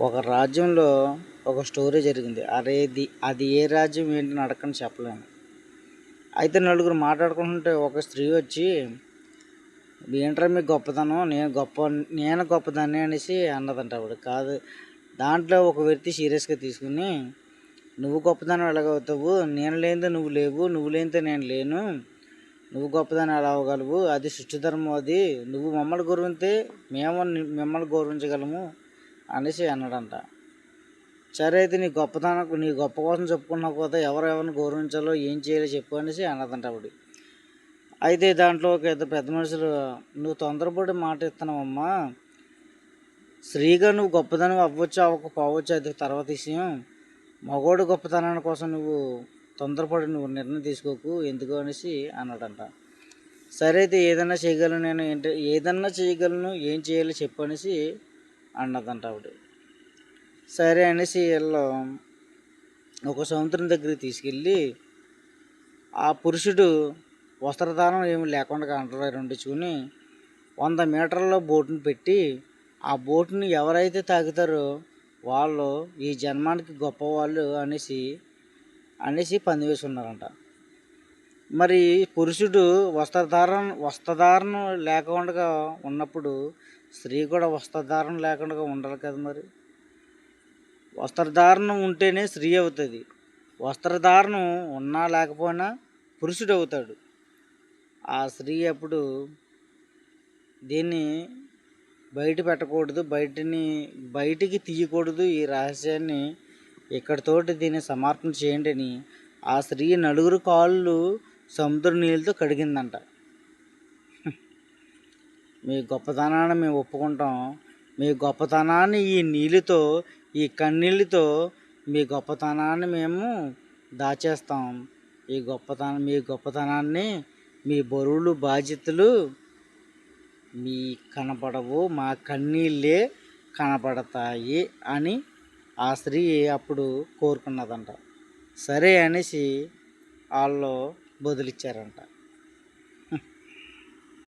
ఒక రాజ్యంలో ఒక స్టోరీ జరిగింది. అది ఏ రాజ్యం ఏంటని అడగని చెప్పలేను. అయితే నలుగురు మాట్లాడుకుంటుంటే ఒక స్త్రీ వచ్చి, ఏంట్రా మీ గొప్పతనం, నేను గొప్పదాన్ని అనేసి అన్నదంట ఆవిడ. కాదు, దాంట్లో ఒక వ్యక్తి సీరియస్గా తీసుకుని, నువ్వు గొప్పదానం ఎలాగవుతావు, నేను లేనిదే నువ్వు లేవు, నువ్వు లేనిదే నేను లేను, నువ్వు గొప్పదాన్ని ఎలా అవ్వగలవు, అది సృష్టి ధర్మం, అది నువ్వు మమ్మల్ని గౌరవిస్తే మేము మిమ్మల్ని గౌరవించగలము అనేసి అన్నాడంట. సరే అయితే నీ గొప్ప కోసం చెప్పుకున్నావు కదా, ఎవరిని గౌరవించాలో ఏం చేయాలో చెప్పు అనేసి అన్నదంట ఆవిడ. అయితే దాంట్లో ఒక ఇద్దరు పెద్ద మనుషులు, నువ్వు తొందరపడి మాట ఇస్తున్నావమ్మా, స్త్రీగా నువ్వు గొప్పతనం అవ్వచ్చు అవ్వకపోవచ్చు అది తర్వాత విషయం, మగోడు గొప్పతనాన్ని కోసం నువ్వు తొందరపడి నువ్వు నిర్ణయం తీసుకోకు ఎందుకు అనేసి అన్నాడంట. సరే అయితే ఏదన్నా చేయగలను, ఏం చేయాలో చెప్పు అనేసి అన్నదంట ఆవిడ. సరే అనేసి వీళ్ళు ఒక సముద్రం దగ్గరికి తీసుకెళ్ళి, ఆ పురుషుడు వస్త్రదానం ఏమి లేకుండా అంటరాయి రెండించుకుని 100 మీటర్ల బోటుని పెట్టి, ఆ బోటుని ఎవరైతే తాగుతారో వాళ్ళు ఈ జన్మానికి గొప్పవాళ్ళు అనేసి పంది వేసి ఉన్నారంట. మరి పురుషుడు వస్త్రధారణ లేకుండా ఉన్నప్పుడు స్త్రీ కూడా వస్త్రధారణ లేకుండా ఉండాలి కదా. మరి వస్త్రధారణ ఉంటేనే స్త్రీ అవుతుంది, వస్త్రధారణ ఉన్నా లేకపోయినా పురుషుడు అవుతాడు. ఆ స్త్రీ అప్పుడు దీన్ని బయట పెట్టకూడదు, బయటికి తీయకూడదు, ఈ రహస్యాన్ని ఇక్కడితోటి దీన్ని సమర్పణ చేయండి అని ఆ స్త్రీ నలుగురు కాళ్ళు సముద్ర నీళ్ళతో కడిగిందంట. మీ గొప్పతనాన్ని మేము ఒప్పుకుంటాం, మీ గొప్పతనాన్ని ఈ నీళ్ళతో, ఈ కన్నీళ్ళతో మీ గొప్పతనాన్ని మేము దాచేస్తాం, మీ గొప్పతనాన్ని, మీ బరువులు బాధ్యతలు మీ కనపడవు, మా కన్నీళ్ళే కనపడతాయి అని ఆ స్త్రీ అప్పుడు కోరుకున్నదంట. సరే అనేసి వాళ్ళు బదులిచ్చారంట.